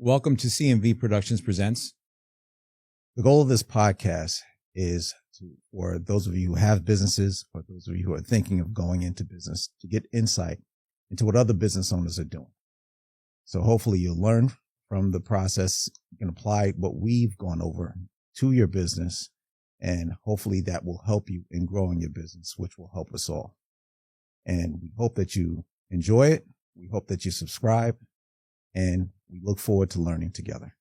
Welcome to CMV Productions Presents. The goal of this podcast is for those of you who have businesses or those of you who are thinking of going into business to get insight into what other business owners are doing. So hopefully you'll learn from the process. You can apply what we've gone over to your business, and hopefully that will help you in growing your business, which will help us all. And we hope that you enjoy it. We hope that you subscribe, and we look forward to learning together.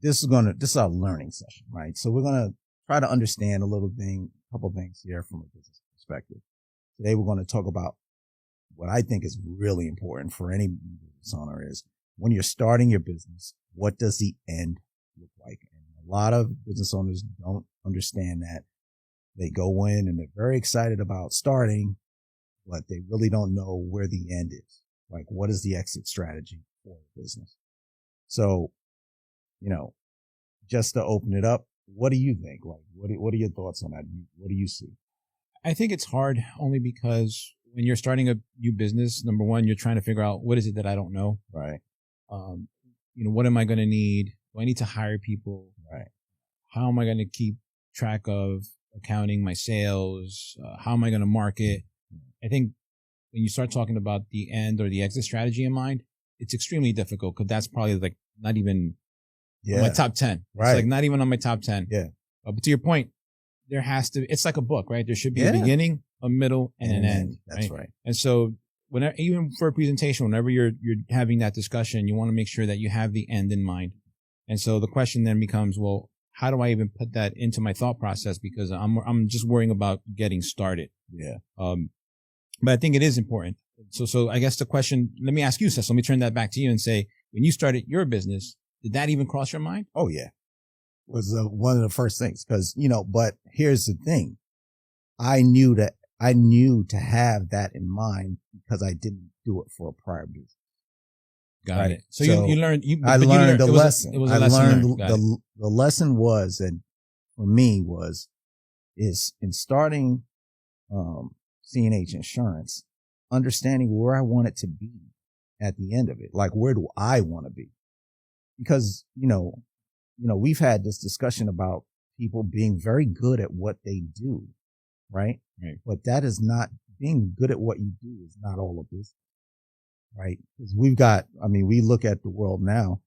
This is our learning session, right? So we're going to try to understand a couple things here from a business perspective. Today, we're going to talk about what I think is really important for any business owner is when you're starting your business, what does the end look like? And a lot of business owners don't understand that. They go in and they're very excited about starting, but they really don't know where the end is. Like, what is the exit strategy for the business? So, just to open it up, what do you think? Like, what are your thoughts on that? What do you see? I think it's hard only because when you're starting a new business, number one, you're trying to figure out what is it that I don't know? Right. What am I going to need? Do I need to hire people? Right. How am I going to keep track of accounting, my sales? How am I going to market? I think when you start talking about the end or the exit strategy in mind, it's extremely difficult because that's probably like not even on my top 10. Right. It's like not even on my top 10. Yeah. But to your point, it's like a book, right? There should be a beginning, a middle, and an end. That's right. And so whenever, even for a presentation, whenever you're having that discussion, you want to make sure that you have the end in mind. And so the question then becomes, well, how do I even put that into my thought process? Because I'm just worrying about getting started. Yeah. But I think it is important. So I guess the question, let me ask you, Cecil, let me turn that back to you and say, when you started your business, did that even cross your mind? Oh, yeah. It was one of the first things because, but here's the thing. I knew to have that in mind because I didn't do it for a prior business. Got it. So you learned. I learned the lesson. It was a lesson. The lesson was, and for me is in starting C&H Insurance, understanding where I want it to be at the end of it. Like, where do I want to be? Because, we've had this discussion about people being very good at what they do, right? Right. But that is not, being good at what you do is not all of business, right? Because we look at the world now,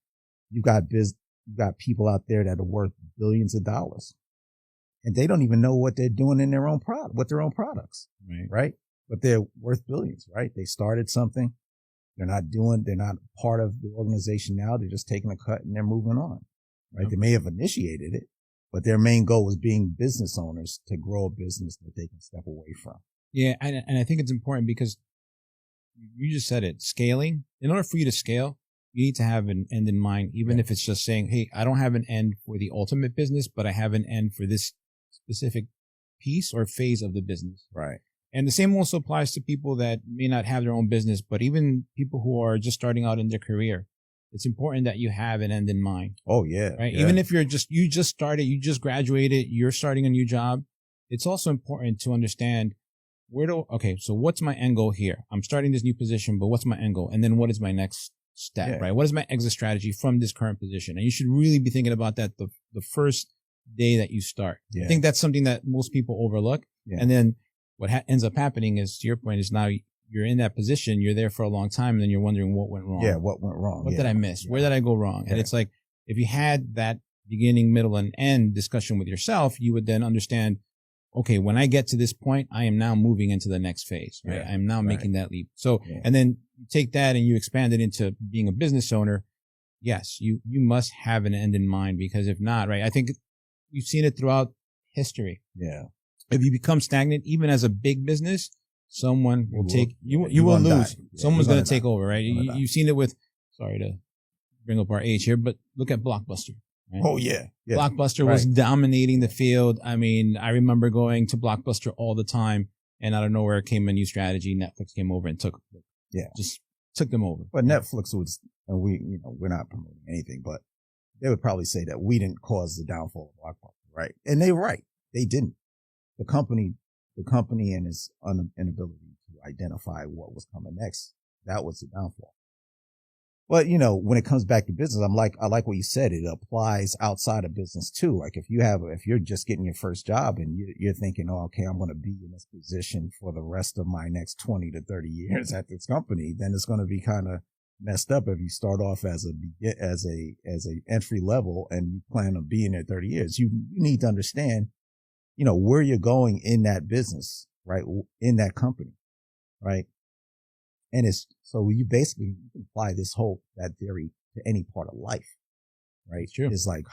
you've got people out there that are worth billions of dollars and they don't even know what they're doing in their own with their own products, right? But they're worth billions, right? They started something. They're not part of the organization now. They're just taking a cut and they're moving on, right? Yep. They may have initiated it, but their main goal was being business owners to grow a business that they can step away from. Yeah. And I think it's important because you just said it, scaling. In order for you to scale, you need to have an end in mind, even if it's just saying, hey, I don't have an end for the ultimate business, but I have an end for this specific piece or phase of the business. Right. And the same also applies to people that may not have their own business, but even people who are just starting out in their career. It's important that you have an end in mind. Oh, yeah. Right. Yeah. Even if you just started, you just graduated, you're starting a new job. It's also important to understand so what's my end goal here? I'm starting this new position, but what's my end goal? And then what is my next step, right? What is my exit strategy from this current position? And you should really be thinking about that the first day that you start. Yeah. I think that's something that most people overlook. Yeah. And then what ends up happening is, to your point, is now you're in that position, you're there for a long time, and then you're wondering what went wrong. Yeah, what went wrong? What did I miss? Where did I go wrong? And it's like, if you had that beginning, middle, and end discussion with yourself, you would then understand, okay, when I get to this point, I am now moving into the next phase, right? I'm now making that leap. So, and then you take that and you expand it into being a business owner. Yes, you must have an end in mind, because if not, right, I think you've seen it throughout history. Yeah. If you become stagnant, even as a big business, someone will take you. You will lose. Someone's going to take over, right? You've seen it with. Sorry to bring up our age here, but look at Blockbuster. Right? Oh yeah. Blockbuster was dominating the field. I mean, I remember going to Blockbuster all the time, and out of nowhere came a new strategy. Netflix came over and took them over. But Netflix was, and we're not promoting anything, but they would probably say that we didn't cause the downfall of Blockbuster, right? And they're right. They didn't. The company and its inability to identify what was coming next, that was the downfall. But, when it comes back to business, I like what you said. It applies outside of business too. Like if you're just getting your first job and you're thinking, oh, okay, I'm going to be in this position for the rest of my next 20 to 30 years at this company, then it's going to be kind of messed up if you start off as a entry level and you plan on being there 30 years. You need to understand, where you're going in that business, right? In that company, right? And so you can apply that theory to any part of life, right? True. It's like,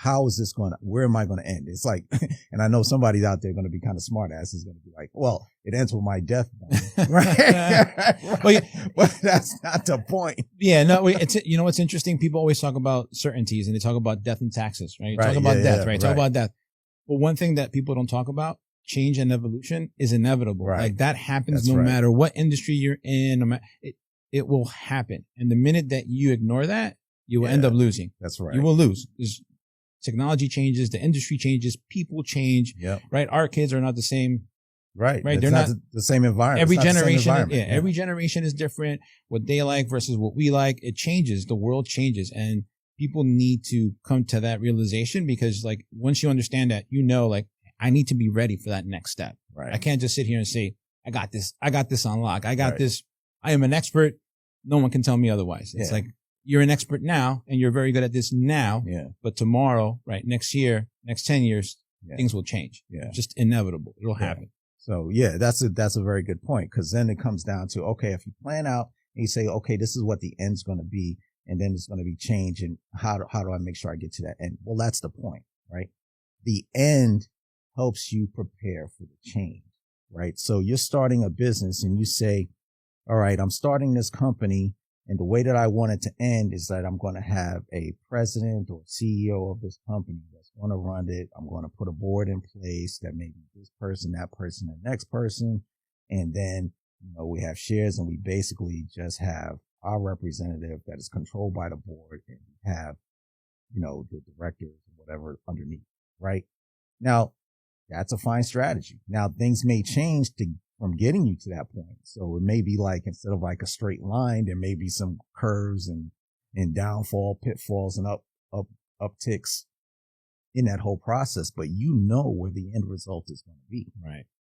where am I going to end? It's like, and I know somebody out there going to be kind of smart ass is going to be like, well, it ends with my death. Right. Well, but that's not the point. Yeah. No, it's, what's interesting. People always talk about certainties and they talk about death and taxes, right? Talk about death, right? Talk about death. But one thing that people don't talk about, change and evolution, is inevitable. Right. Like that happens no matter what industry you're in. It will happen. And the minute that you ignore that, you will end up losing. That's right. You will lose. Technology changes, the industry changes, people change. Right. Our kids are not the same. Right. They're not the same environment. Every generation. Every generation is different. What they like versus what we like. It changes. The world changes. And people need to come to that realization because like once you understand that, like, I need to be ready for that next step. Right. I can't just sit here and say, I got this on lock. I got this. I am an expert. No one can tell me otherwise. It's like, you're an expert now and you're very good at this now. Yeah. But tomorrow, right? Next year, next 10 years, things will change. Yeah. Just inevitable. It'll happen. So that's a very good point. Cause then it comes down to, okay, if you plan out and you say, okay, this is what the end's going to be. And then it's going to be change. And how do I make sure I get to that end? Well, that's the point, right? The end helps you prepare for the change, right? So you're starting a business and you say, all right, I'm starting this company and the way that I want it to end is that I'm going to have a president or CEO of this company that's going to run it. I'm going to put a board in place that maybe this person, that person, the next person. And then, we have shares and we basically just have our representative that is controlled by the board and we have, the directors or whatever underneath, right? Now, that's a fine strategy. Now, things may change from getting you to that point. So it may be like, instead of like a straight line, there may be some curves and downfall, pitfalls and upticks in that whole process, but where the end result is going to be.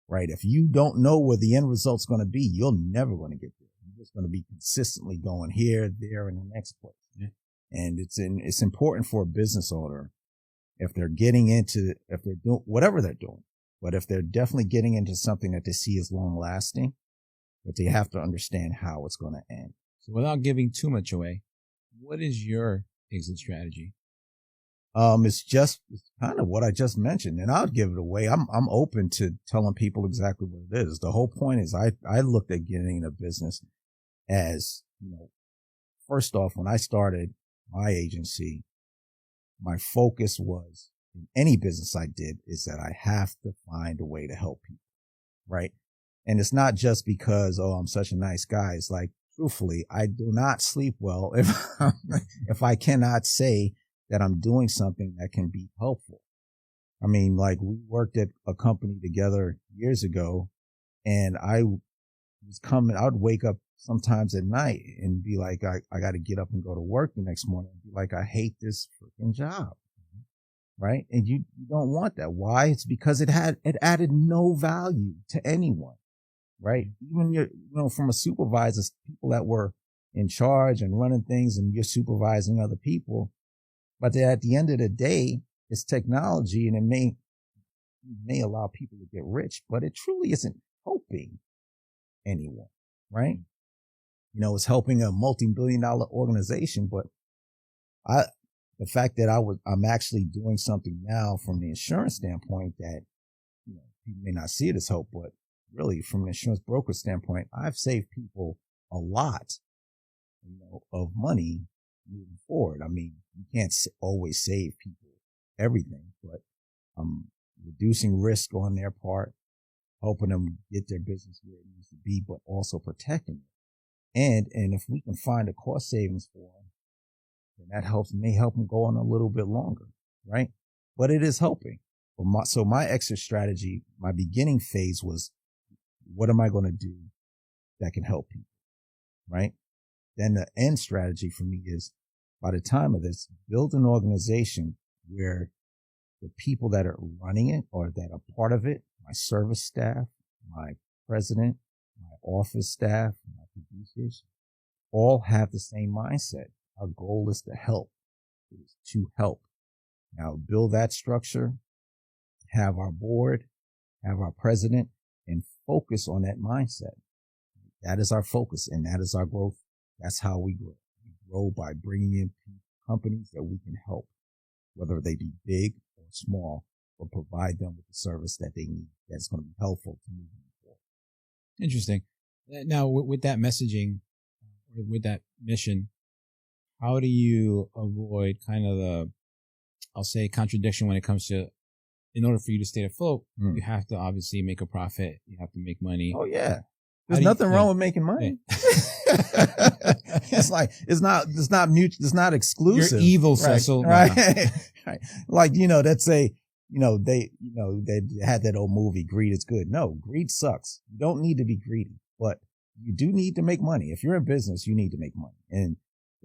Right. If you don't know where the end result's going to be, you're never going to get there. You're just going to be consistently going here, there, and the next place. Yeah. And it's important for a business owner if they're doing whatever they're doing, but if they're definitely getting into something that they see as long lasting, but they have to understand how it's going to end. So without giving too much away, what is your exit strategy? It's kind of what I just mentioned, and I'll give it away. I'm open to telling people exactly what it is. The whole point is I looked at getting in a business as, first off, when I started my agency, my focus was in any business I did is that I have to find a way to help people. Right. And it's not just because, I'm such a nice guy. It's like, truthfully, I do not sleep well if I cannot say that I'm doing something that can be helpful. I mean, like we worked at a company together years ago and I would wake up sometimes at night and be like, I got to get up and go to work the next morning and be like, I hate this freaking job. Right. And you don't want that. Why? It's because it added no value to anyone. Right. Even from a supervisor, people that were in charge and running things and you're supervising other people. But at the end of the day, it's technology and it may allow people to get rich, but it truly isn't helping anyone. Right. It's helping a multi-billion-dollar organization, but the fact that I'm actually doing something now from the insurance standpoint that, people may not see it as hope, but really from an insurance broker standpoint, I've saved people a lot, of money moving forward. I mean, you can't always save people everything, but reducing risk on their part, helping them get their business where it needs to be, but also protecting it. And if we can find a cost savings for them, then that may help them go on a little bit longer, right? But it is helping. So my exit strategy, my beginning phase was, what am I going to do that can help people, right? Then the end strategy for me is, by the time of this, build an organization where the people that are running it or that are part of it, my service staff, my president, my office staff, my producers, all have the same mindset. Our goal is to help. It is to help. Now build that structure, have our board, have our president, and focus on that mindset. That is our focus, and that is our growth. That's how we grow. We grow by bringing in companies that we can help, whether they be big or small, or provide them with the service that they need that's going to be helpful to move them forward. Interesting. Now, with that messaging, with that mission, how do you avoid kind of the, I'll say, contradiction when it comes to, in order for you to stay afloat, you have to obviously make a profit. You have to make money. Oh yeah. There's nothing wrong with making money. It's like, it's not mutual, it's not exclusive. You're evil, right, Cecil. Right. Right. Like, that's they had that old movie, Greed is Good. No, greed sucks. You don't need to be greedy, but you do need to make money. If you're in business, you need to make money.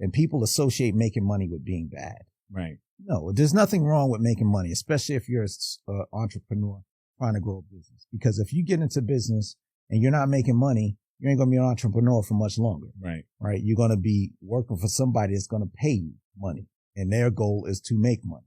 And people associate making money with being bad. Right. No, there's nothing wrong with making money, especially if you're an entrepreneur trying to grow a business. Because if you get into business and you're not making money, you ain't going to be an entrepreneur for much longer. Right. Right. You're going to be working for somebody that's going to pay you money, and their goal is to make money.